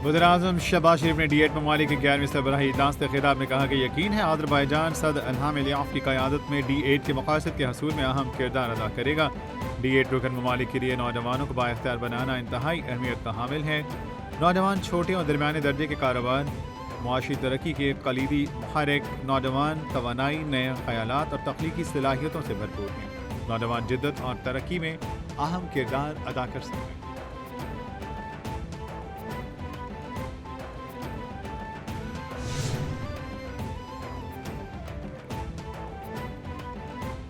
वज़ीर-ए-आज़म शहबाज शरीफ ने D8 ममालिक के 11वें सरबराही इजलास के खिताब में कहा कि यकीन है आज़रबाईजान सदर इल्हाम अलियाफ की क़यादत में D8 के मक़ासद के हसूल में अहम किरदार अदा करेगा। D8 रुकन ममालिक के लिए नौजवानों को बाइख्तियार बनाना इंतहाई अहमियत का हामिल है। नौजवान छोटे और दरमियाने दर्जे के कारोबार, मुआशी तरक्की के कलीदी महरक, नौजवान तवानाई, नए ख्यालात और तख्लीकी सलाहियतों से भरपूर हैं। नौजवान जिद्दत और तरक्की में अहम किरदार अदा कर सकते हैं।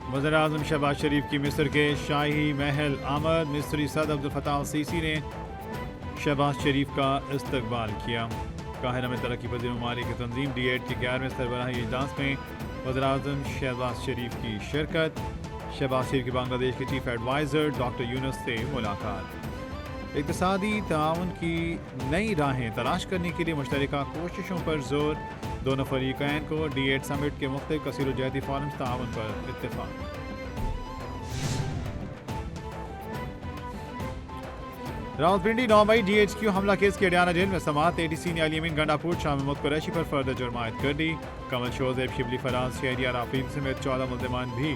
वज़ीर-ए-आज़म शहबाज शरीफ की मिस्र के शाही महल आमद। मिस्री सदर अब्दुल फताह सीसी ने शहबाज शरीफ का इस्तकबाल किया। काहिरा में तरक्की पजीर ममालिक की तंजीम D8 के 11वें सरबराही इजलास में वज़ीर-ए-आज़म शहबाज शरीफ की शिरकत। शहबाज शरीफ की बांग्लादेश के चीफ एडवाइज़र डॉक्टर यूनुस से मुलाकात। इक़्तिसादी ताउन की नई राहें तलाश करने के लिए मुश्तरका कोशिशों पर जोर। दोनों फरीक़ैन को D8 समिट के मुख्तलिफ कसीर जहती फ़ोरम्स ताउन पर इत्तेफ़ाक। रावलपिंडी 9 मई DHQ हमला केस की अडियाना जेल में समाअत। ADC ने अली अमीन गंडापुर शाम महमूद कुरैशी पर फर्द जुर्म आयद कर दी। कमल शोज़ेब, शिबली, फराज, शहरियार, आफरीन समेत 14 मुल्ज़िमान भी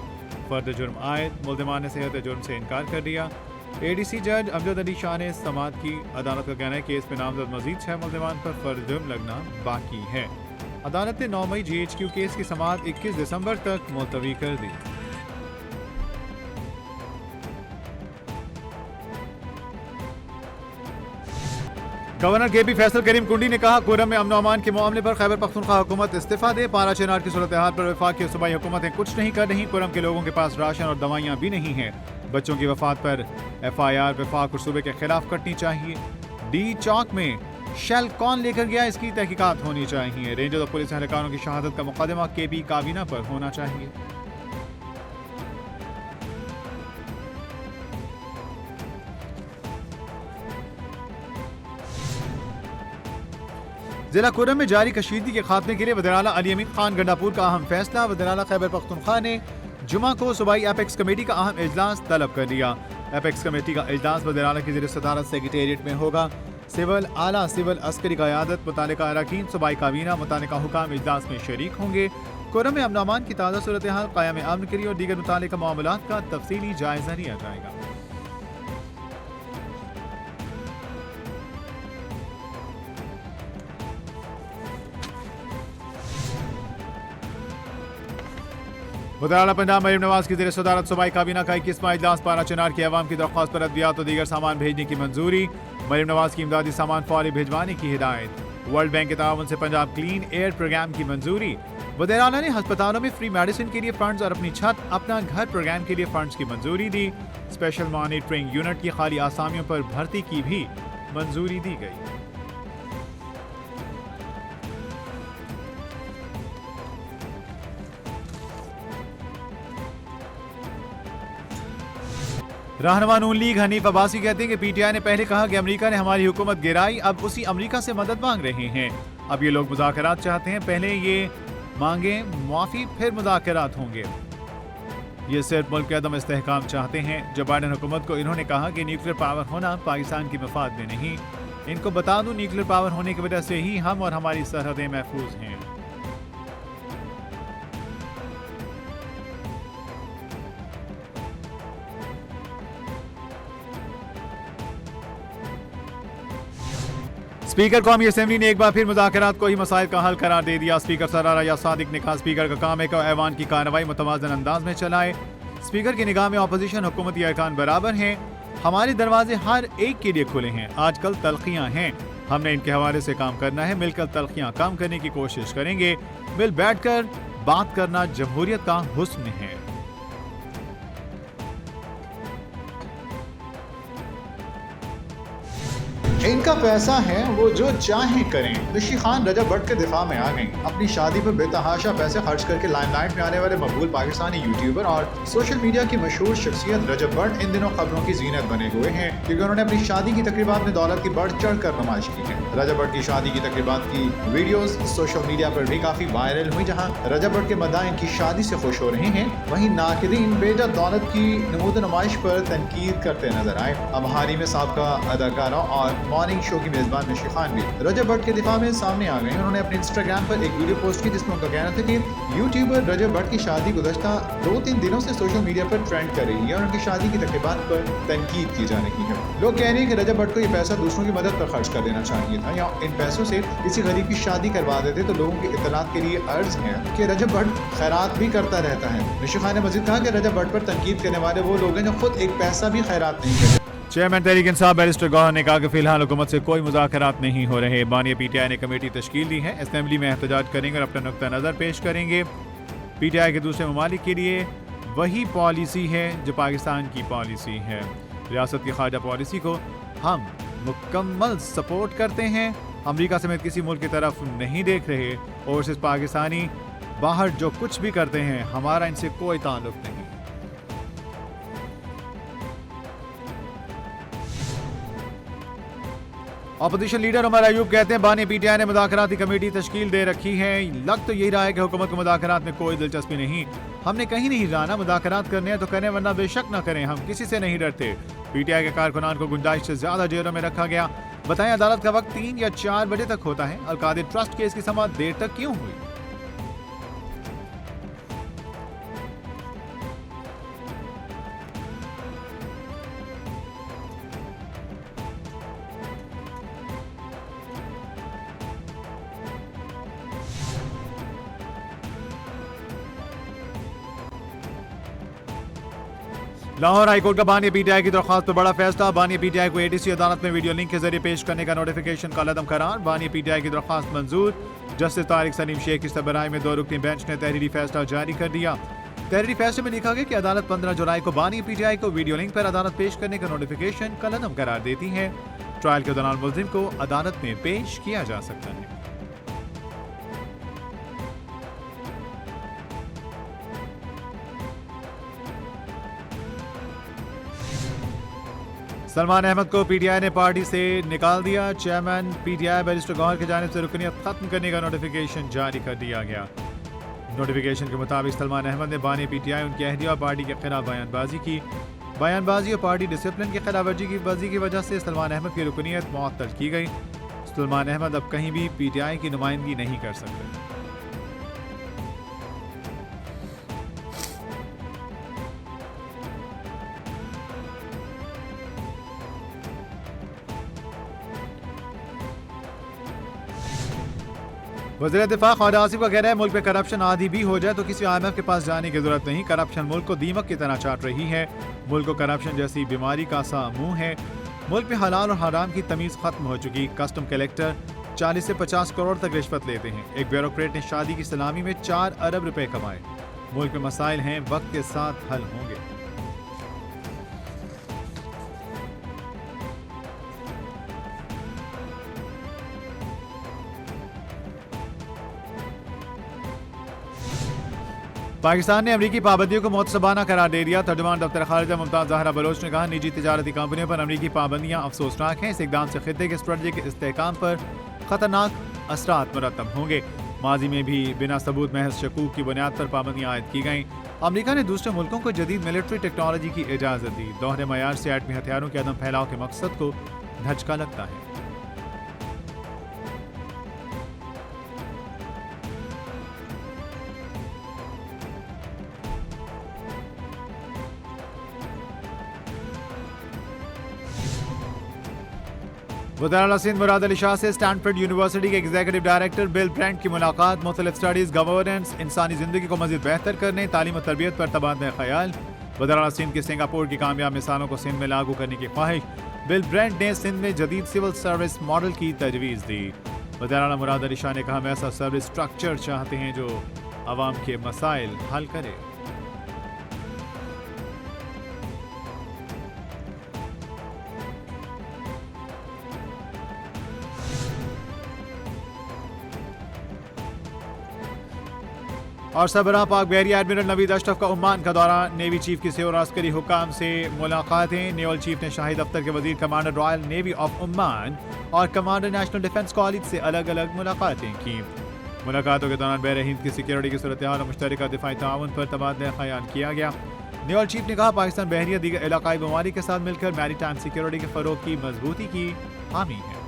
फर्द जुर्म आयद। मुल्ज़िमान ने सेहत जुर्म से इनकार कर दिया। ADC जज अमजद अली शाह ने समाअत की। अदालत का कहना है केस में नामजद मजीद 6 मुल्ज़िमान पर फर्द जुर्म लगना बाकी है। अदालत ने 9 मई GHQ केस की समाअत 21 दिसंबर तक मुलतवी कर दी। गवर्नर KP फैसल करीम कुंडी ने कहा कुर्रम में अमन अमान के मामले पर खैबर पख्तूनख्वा हुकूमत इस्तीफा दे। पारा चेनार की सूरत हाल पर वफाक की सूबाई हुकूमतें कुछ नहीं कर रही। कुर्रम के लोगों के पास राशन और दवाइयाँ भी नहीं हैं। बच्चों की वफात पर FIR वफाक और सूबे के खिलाफ कटनी चाहिए। D चौक में शेल कौन लेकर गया, इसकी तहकीकात होनी चाहिए। रेंजर्स और पुलिस एहलकारों की शहादत का मुकदमा KP काबीना पर होना चाहिए। जिला कुर्रम में जारी कशीदगी के खात्मे के लिए वज़ीर-ए-आला अली अमीन खान गंडापुर का अहम फैसला। वज़ीर-ए-आला खैबर पख्तूनख्वा ने जुमा को सूबाई एपेक्स कमेटी का अहम इजलास तलब कर दिया। एपेक्स कमेटी का इजलास वज़ीर-ए-आला की ज़ेर सदारत सेक्रेटेरिएट में होगा। सिविल आला सिविल अस्करी क़यादत, मुतालिका अरकान, सूबाई काबीना, मुतालिका हुकाम इजलास में शरीक होंगे। कुर्रम में अमन अमान की ताज़ा सूरत हाल, क़याम अमन के लिए और दीगर मुतालिका मामलात का तफसीली जायज़ा लिया जाएगा। वज़ीर-ए-आला पंजाब मरीम नवाज की ज़ेर सदारत सूबाई काबीना का 21वां इजलास। पारा चेनार के अवाम की दरख्वास्त पर अद्वियात और दीगर सामान भेजने की मंजूरी। मरीम नवाज की इमदादी सामान फौरी भिजवाने की हिदायत। वर्ल्ड बैंक के ताउन से पंजाब क्लीन एयर प्रोग्राम की मंजूरी। वज़ीर-ए-आला ने अस्पतालों में फ्री मेडिसिन के लिए फंड्स और अपनी छत अपना घर प्रोग्राम के लिए फंड्स की मंजूरी दी। स्पेशल मॉनिटरिंग यूनिट की खाली आसामियों पर भर्ती की भी मंजूरी दी गई। रहनुमा नून लीग हनीफ अब्बासी कहते हैं कि PTI ने पहले कहा कि अमेरिका ने हमारी हुकूमत गिराई, अब उसी अमेरिका से मदद मांग रहे हैं। अब ये लोग मुज़ाकरात चाहते हैं, पहले ये मांगे मुआफ़ी फिर मुज़ाकरात होंगे। ये सिर्फ मुल्क के अदम इस्तेहकाम चाहते हैं। जो बाइडन हुकूमत को इन्होंने कहा कि न्यूक्लियर पावर होना पाकिस्तान की मफाद में नहीं। इनको बता दूं न्यूक्लियर पावर होने की वजह से ही हम और हमारी सरहदें महफूज हैं। स्पीकर कौमी असेंबली ने एक बार फिर मुज़ाकरात को ही मसाइल का हल करार दे दिया। स्पीकर सरारा या सादिक ने कहा स्पीकर का काम है कि ऐवान की कार्रवाई मुतवाज़न अंदाज में चलाए। स्पीकर की निगाह में अपोजिशन हुकूमती अरकान बराबर हैं। हमारे दरवाजे हर एक के लिए खुले हैं। आजकल तलखियाँ हैं, हमने इनके हवाले से काम करना है। मिलकर तलखियाँ कम करने की कोशिश करेंगे। मिल बैठकर बात करना जमहूरियत का हुस्न है। इनका पैसा है, वो जो चाहें करें। ऋषि खान रजब भट्ट के दिफा में आ गई। अपनी शादी पर बेतहाशा पैसे खर्च करके लाइमलाइट में आने वाले मकबूल पाकिस्तानी यूट्यूबर और सोशल मीडिया की मशहूर शख्सियत रजब भट्ट इन दिनों खबरों की जीनत बने हुए हैं, क्योंकि उन्होंने अपनी शादी की तकरीबात में दौलत की बढ़ चढ़ कर नुमाइश की है। रजब भट्ट की शादी की तकरीबात की वीडियोस सोशल मीडिया पर भी काफी वायरल हुई, जहाँ रजब भट्ट के मदाइन की शादी से खुश हो रहे हैं, वहीं नाक़िदीन बेजा दौलत की नमूद नुमाइश पर तनकीद करते नजर आए। अब हाल ही में साबका अदाकारा और मॉर्निंग शो की मेजबान निशी खान भी रजब भट्ट के दिफा में सामने आ गई। उन्होंने अपने इंस्टाग्राम पर एक वीडियो पोस्ट की जिसमें उनका कहना था कि यूट्यूबर रजब भट्ट की शादी गुज़श्ता 2-3 दिनों से सोशल मीडिया पर ट्रेंड कर रही है और उनकी शादी की तकरीबात पर तनकीद की जा रही है। लोग कह रहे हैं कि रजब भट्ट को ये पैसा दूसरों की मदद पर खर्च कर देना चाहिए था या इन पैसों से किसी गरीब की शादी करवा देते। तो लोगों के इत्तलात के लिए अर्ज है कि रजब भट्ट खैरात भी करता रहता है। निशी खान ने मजीद कहा कि रजब भट्ट पर तनकीद करने वाले वो लोग हैं जो खुद एक पैसा भी खैरात नहीं करते। चेयरमैन तहरीक इंसाफ बैरिस्टर गौहर ने कहा कि फिलहाल हुकूमत से कोई मुज़ाकरात नहीं हो रहे। बानी पीटीआई ने कमेटी तश्कील दी है, असेंबली में एहतजाज करेंगे और अपना नुक्ता नज़र पेश करेंगे। पीटीआई के दूसरे ममालिक के लिए वही पॉलिसी है जो पाकिस्तान की पॉलिसी है। रियासत की खारजा पॉलिसी को हम मुकम्मल सपोर्ट करते हैं। अमरीका समेत किसी मुल्क की तरफ नहीं देख रहे और सिर्फ पाकिस्तानी बाहर जो कुछ भी करते हैं हमारा इनसे कोई ताल्लुक नहीं। अपोजिशन लीडर उमर अयूब कहते हैं बानी पीटीआई ने मुज़ाकराती कमेटी तश्कील दे रखी है। लग तो यही रहा है कि हुकूमत को मुज़ाकरात में कोई दिलचस्पी नहीं। हमने कहीं नहीं जाना, मुज़ाकरात करने हैं तो करें वरना बेशक ना करें, हम किसी से नहीं डरते। पीटीआई के कारकुनान को गुंजाइश से ज्यादा जेलों में रखा गया। बताएं अदालत का वक्त 3 या 4 बजे तक होता है। अलकादिर ट्रस्ट केस की समाअत देर तक क्यों हुई? लाहौर हाईकोर्ट का बानी पीटीआई की दरख्वास्त पर बड़ा फैसला। बानी पीटीआई को एडीसी अदालत में वीडियो लिंक के जरिए पेश करने का नोटिफिकेशन का लदम करार। बानी पीटीआई की दरख्वास्त मंजूर। जस्टिस तारिक सलीम शेख की सरबराही में 2 रुकनी बेंच ने तहरीरी फैसला जारी कर दिया। तहरीरी फैसले में लिखा गया कि अदालत 15 जुलाई को बानी पीटीआई को वीडियो लिंक पर अदालत पेश करने का नोटिफिकेशन का लदम करार देती है। ट्रायल के दौरान मुल्जिम को अदालत में पेश किया जा सकता है। सलमान अहमद को पीटीआई ने पार्टी से निकाल दिया। चेयरमैन पीटीआई बैरिस्टर गौहर की जानिब से रुकनियत खत्म करने का नोटिफिकेशन जारी कर दिया गया। नोटिफिकेशन के मुताबिक सलमान अहमद ने बानी पीटीआई, उनकी अहदिया और पार्टी के खिलाफ बयानबाजी की। बयानबाजी और पार्टी डिसिप्लिन की खिलाफ वर्जी की वजह से सलमान अहमद की रुकनियत मुअत्तल की गई। सलमान अहमद अब कहीं भी पीटीआई की नुमाइंदगी नहीं कर सकते। वज़ीर दिफा ख्वाजा आसिफ का कहना है मुल्क में करप्शन आधी भी हो जाए तो किसी IMF के पास जाने की जरूरत नहीं। करप्शन मुल्क को दीमक की तरह चाट रही है। मुल्क को करप्शन जैसी बीमारी का सा मुंह है। मुल्क में हलाल और हराम की तमीज खत्म हो चुकी। कस्टम कलेक्टर 40 से 50 करोड़ तक रिश्वत लेते हैं। एक ब्यूरोक्रेट ने शादी की सलामी में 4 अरब रुपए कमाए। मुल्क में मसाइल हैं, वक्त के साथ हल होंगे। पाकिस्तान ने अमरीकी पाबंदियों को मुतसबाना करार दे दिया। तर्जुमान दफ्तर खारिजा मुमताज ज़हरा बलोच ने कहा निजी तिजारती कंपनियों पर अमरीकी पाबंदियां अफसोसनाक हैं। इस इक़दाम से खित्ते के स्ट्रेटेजिक इस्तेहकाम पर खतरनाक असरात मुरतब होंगे। माजी में भी बिना सबूत महज शकूक की बुनियाद पर पाबंदियां आयद की गईं। अमरीका ने दूसरे मुल्कों को जदीद मिलिट्री टेक्नोलॉजी की इजाज़त दी। दोहरे मयार से एटमी हथियारों के अदम फैलाव के मकसद को धचका लगता है। वज़ीर सिंध मुराद अली शाह से स्टैनफोर्ड यूनिवर्सिटी के एग्जीक्यूटिव डायरेक्टर बिल ब्रेंट की मुलाकात। मुख्तलिफ स्टडीज, गवर्नेंस, इंसानी जिंदगी को मज़ीद बेहतर करने, तालीम और तरबियत पर तबादला ख्याल। वज़ीर सिंध की सिंगापुर की कामयाब मिसालों को सिंध में लागू करने की ख्वाहिश। बिल ब्रेंट ने सिंध में जदीद सिविल सर्विस मॉडल की तजवीज़ दी। वज़ीर मुराद अली शाह ने कहा हम ऐसा सर्विस स्ट्रक्चर चाहते हैं जो आवाम के मसाइल हल करे। और सरबराह पाक बहरी एडमिरल नवीद अशरफ का ओमान का दौरा। नेवी चीफ की सेवर अस्करी हुकाम से मुलाकातें। नेवल चीफ ने शाही दफ्तर के वजीर, commander royal navy of Oman और कमांडर नेशनल डिफेंस कॉलेज से अलग अलग मुलाकातें की। मुलाकातों के दौरान बहर हिंद की सिक्योरिटी की सूरत हाल और मुश्तरका दिफाई ताउन पर तबादला ख्याल किया गया। नेवल चीफ ने कहा पाकिस्तान बहरिया दीगर इलाकाई ममालिक के साथ मिलकर मैरीटाइम सिक्योरिटी के फरोग की मजबूती की हामी है।